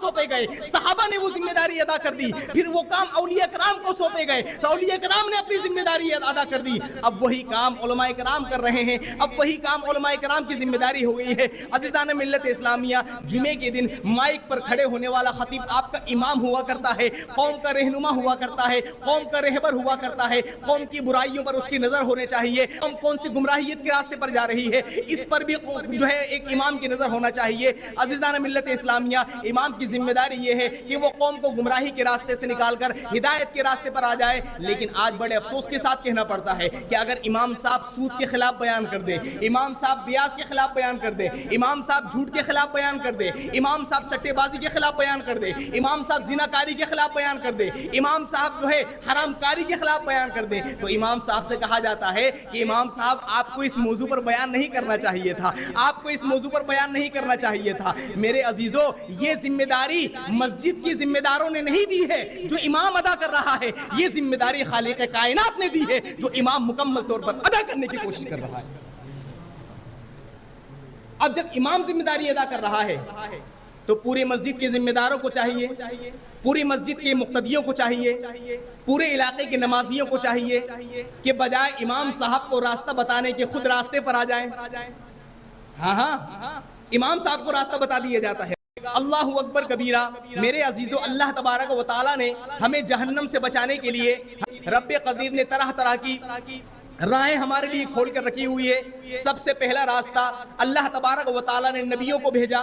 सौंपे गए, सहाबा ने वो जिम्मेदारी अदा कर दी। फिर वो काम औलिया कराम को सौंपे गए, तो औलिया कराम ने अपनी जिम्मेदारी अदा कर दी। अब वही काम उलमाए कराम कर रहे हैं, अब वही काम उलमाए कराम की जिम्मेदारी हो गई है। अज़ीज़ान मिल्लत इस्लामिया, जुमे के दिन माइक पर खड़े होने वाला खतीब आपका इमाम हुआ करता है, कौम का रहनुमा हुआ करता है, कौम का रहबर हुआ करता है, कौम की बुराइयों पर उसकी नजर होने चाहिए, कौम कौन सी गुमराहियत के रास्ते पर जा रही है इस पर भी जो है एक इमाम की नजर होना चाहिए। अज़ीज़ान मिल्लत इस्लामिया, इमाम की जिम्मेदारी ये है कि वो कौम को गुमराही के रास्ते से निकालकर हिदायत के रास्ते पर आ जाए। लेकिन आज बड़े अफसोस के साथ कहना पड़ता है कि अगर इमाम साहब सूद के खिलाफ बयान कर दे, इमाम साहब ब्याज के खिलाफ बयान कर दे, इमाम साहब झूठ के खिलाफ बयान कर दे, इमाम साहब सट्टेबाजी के खिलाफ बयान कर दे, इमाम साहब जिनाकारी के खिलाफ बयान कर दे, इमाम साहब जो है हरामकारी के खिलाफ बयान कर दे, तो इमाम साहब से कहा जाता है कि इमाम साहब आपको इस मौजू पर बयान नहीं करना चाहिए था, आपको इस मौजू पर बयान नहीं करना चाहिए था। मेरे अजीजों, ये जिम्मेदारी मस्जिद की जिम्मेदारों ने नहीं दी है जो इमाम अदा कर रहा है, ये जिम्मेदारी खालिक कायनात ने दी है जो इमाम मुकम्मल तौर पर अदा करने की कोशिश कर रहा है। अब जब इमाम जिम्मेदारी अदा कर रहा है तो पूरे मस्जिद के जिम्मेदारों को चाहिए, पूरी मस्जिद के मुक्तदियों को चाहिए, पूरे इलाके के नमाजियों को चाहिए कि बजाय इमाम साहब को रास्ता बताने के खुद रास्ते पर आ जाएं। हाँ, इमाम साहब को रास्ता बता दिया जाता है। अल्लाहु अकबर कबीरा। मेरे अजीजों, अल्लाह तबारक व तआला ने हमें जहन्नम से बचाने के लिए रब्बे कदीर ने तरह तरह की राहें हमारे लिए खोल कर रखी हुई है। सबसे पहला रास्ता, अल्लाह तबारक व तआला ने नबियों को भेजा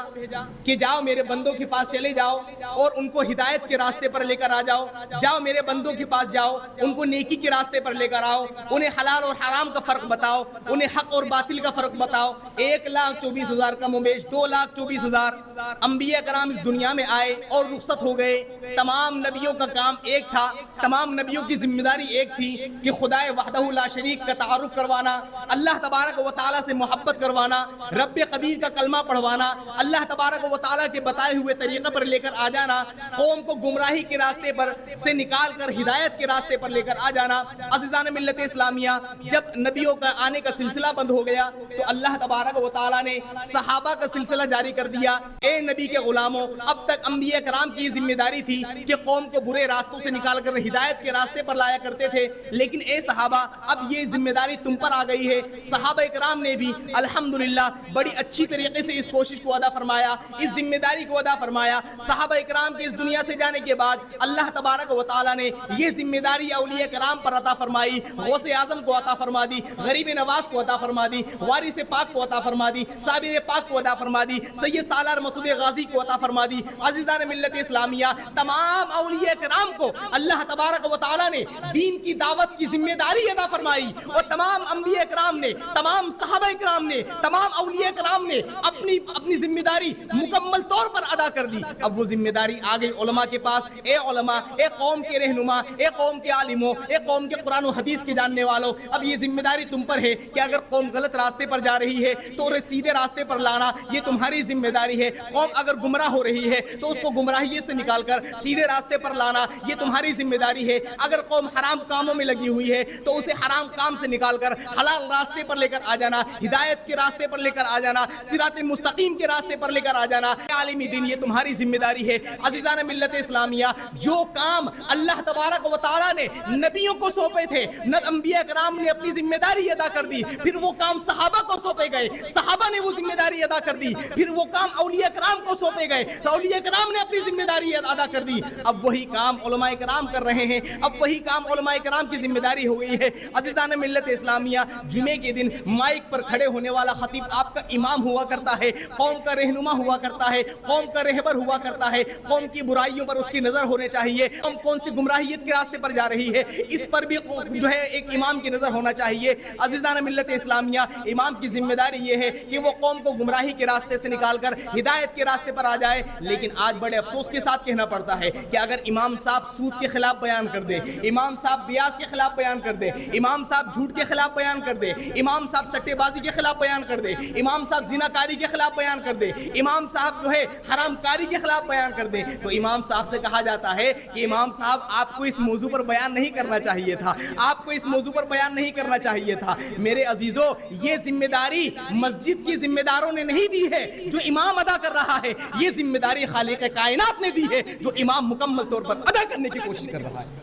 कि जाओ मेरे बंदों के पास चले जाओ और उनको हिदायत के रास्ते पर लेकर आ जाओ, जाओ मेरे बंदों के पास जाओ, उनको नेकी के रास्ते पर लेकर आओ, उन्हें हलाल और हराम का फर्क बताओ, उन्हें हक और बातिल का फर्क बताओ। 1,24,000 कम उमेश 2,24,000 अंबिया कराम इस दुनिया में आए और रुखसत हो गए। तमाम नबियों का काम एक था, तमाम नबियों की जिम्मेदारी एक थी कि खुदाए वहदहु ला शरीक का तारुफ करवाना, अल्लाह तबारक व तआला से मोहब्बत करवाना, रब्बे कदीर का कलमा पढ़वाना, अल्लाह तबारक व तआला के बताए हुए तरीक़े पर लेकर आ जाना, कौम को गुमराही के रास्ते पर से निकाल कर हिदायत के रास्ते पर लेकर आ जाना। अज़ीज़ान मिल्लत इस्लामिया, जब नबियों का आने का सिलसिला बंद हो गया तो अल्लाह तबारक व तआला ने सहाबा का सिलसिला जारी कर दिया। ए नबी के गुलामों, अब तक अंबिया कराम की जिम्मेदारी थी कि कौम को बुरे रास्तों से निकाल कर हिदायत के रास्ते पर लाया करते थे, लेकिन ए सहाबा, अब ये जिम्मेदारी तुम पर आ गई है। सहाबा इकराम ने भी अल्हम्दुलिल्लाह बड़ी अच्छी तरीके से इस कोशिश को अदा फरमाया, इस जिम्मेदारी को अदा फरमाया। सहाबा इकराम के इस दुनिया से जाने के बाद अल्लाह तबारक व तआला ने ये जिम्मेदारी औलिया कराम पर अता फरमाई, गौसे आजम को अता फरमा दी, गरीब नवाज को अता फरमा दी, वारिस पाक को अता फरमा दी, साबिर पाक को अता फरमा दी, सैयद सालार मसूद गाजी को अता फरमा दी। अज़ीज़ान मिल्लत इस्लामिया, तमाम औलिया कराम को अल्लाह तबारक व तआला ने दीन की दावत की जिम्मेदारी अदा फरमाई और तमाम अंबिया कराम ने, तमाम सहाबा कराम ने, तमाम औलिया कराम ने अपनी अपनी जिम्मेदारी मुकम्मल तौर पर अदा कर दी। अब वो जिम्मेदारी आ गई उलमा के पास। ए उलमा, ए कौम के रहनुमा, ए कौम के आलिमों, ए कौम के कुरान और हदीस के जानने वालों, अब ये जिम्मेदारी तुम पर है कि अगर कौम गलत रास्ते पर जा रही है तो उन्हें सीधे रास्ते पर लाना ये तुम्हारी जिम्मेदारी है। कौम अगर गुमराह हो रही है तो उसको गुमराही से निकालकर सीधे रास्ते पर लाना ये तुम्हारी जिम्मेदारी है। अगर कौम हराम कामों में लगी हुई है तो उसे हराम काम से निकालकर हलाल रास्ते पर लेकर आ जाना, हिदायत के रास्ते पर लेकर आ जाना, सिराते मुस्तकीम के रास्ते पर लेकर आ जाना। आलिमी दिन ये तुम्हारी जिम्मेदारी है। अज़ीज़ान मिल्लत इस्लामिया, जो काम अल्लाह तबारक व तआला ने नबियों को सौंपे थे, न अंबिया कराम ने अपनी जिम्मेदारी अदा कर दी, फिर वो काम सहाबा को सौंपे गए, सहाबा ने वो जिम्मेदारी अदा कर दी, फिर वो काम औलिया कराम को सौंपे गए, तो औलिया कराम ने अपनी जिम्मेदारी अदा कर दी। अब वही काम उलमाए कराम कर रहे हैं, अब वही काम उलमाए कराम की जिम्मेदारी हो गई है। अज़ीज़ान मिल्लत इस्लामिया, जुमे के दिन माइक पर खड़े होने वाला खतीब आपका इमाम हुआ करता है, कौम का रहनुमा हुआ करता है, कौम का रहबर हुआ करता है, कौम की बुराइयों पर उसकी नजर होने चाहिए, कौम कौन सी गुमराहियत के रास्ते पर जा रही है इस पर भी जो है एक इमाम की नजर होना चाहिए। अज़ीज़ान मिल्लत इस्लामिया, इमाम की जिम्मेदारी ये है कि वो कौम को गुमराही के रास्ते से निकालकर हिदायत के रास्ते पर आ जाए। लेकिन आज बड़े अफसोस के साथ कहना पड़ता है कि अगर इमाम साहब सूद के खिलाफ बयान कर दे, इमाम साहब ब्याज के खिलाफ बयान कर दे, इमाम साहब झूठ के खिलाफ बयान कर दे, इमाम साहब سٹے بازی کے خلاف بیان کر دے، امام صاحب زناکاری کے خلاف بیان کر دے، امام صاحب جو ہے حرام کاری کے خلاف بیان کر دے، تو امام صاحب سے کہا جاتا ہے کہ امام صاحب آپ کو اس موضوع پر بیان نہیں کرنا چاہیے تھا، آپ کو اس موضوع پر بیان نہیں کرنا چاہیے تھا۔ میرے عزیزو، یہ ذمہ داری مسجد کی ذمہ داروں نے نہیں دی ہے جو امام ادا کر رہا ہے، یہ ذمہ داری خالق کائنات نے دی ہے جو امام مکمل طور پر ادا کرنے کی کوشش کر رہا ہے۔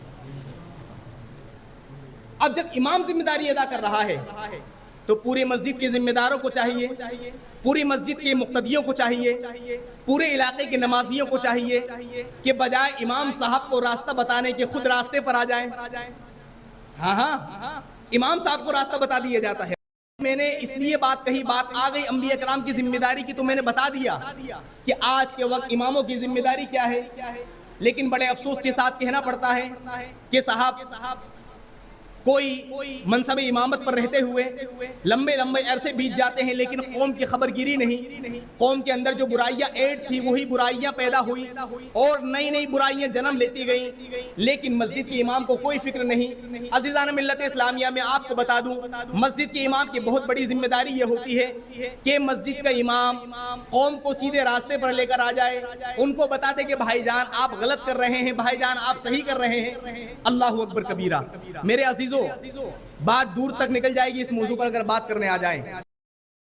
اب جب امام ذمہ داری ادا کر رہا ہے تو پورے مسجد کے ذمہ داروں کو چاہیے، پوری مسجد کے مقتدیوں کو چاہیے، پورے علاقے کے نمازیوں کو چاہیے کہ بجائے امام صاحب کو راستہ بتانے کے خود راستے پر آ جائیں۔ ہاں امام صاحب کو راستہ بتا دیا جاتا ہے۔ میں نے اس لیے بات کہی، بات آ گئی انبیاء کرام کی ذمہ داری کی، تو میں نے بتا دیا کہ آج کے وقت اماموں کی ذمہ داری کیا ہے، لیکن بڑے افسوس کے ساتھ کہنا پڑتا ہے کہ صاحب کوئی منصب امامت پر رہتے ہوئے لمبے عرصے بیت جاتے ہیں، لیکن قوم کی خبر گیری نہیں، قوم کے اندر جو برائیاں ایڈ تھی وہی برائیاں پیدا ہوئی اور نئی برائیاں جنم لیتی گئیں، لیکن مسجد کے امام کو کوئی فکر نہیں۔ عزیزان ملت اسلامیہ، میں آپ کو بتا دوں مسجد کے امام کی بہت بڑی ذمہ داری یہ ہوتی ہے کہ مسجد کا امام قوم کو سیدھے راستے پر لے کر آ جائے، ان کو بتا دے کہ بھائی جان آپ غلط کر رہے ہیں، بھائی جان آپ صحیح کر رہے ہیں۔ اللہ اکبر کبیرہ۔ میرے عزیزو، بات دور تک نکل جائے گی اس موضوع پر اگر بات کرنے آ جائیں۔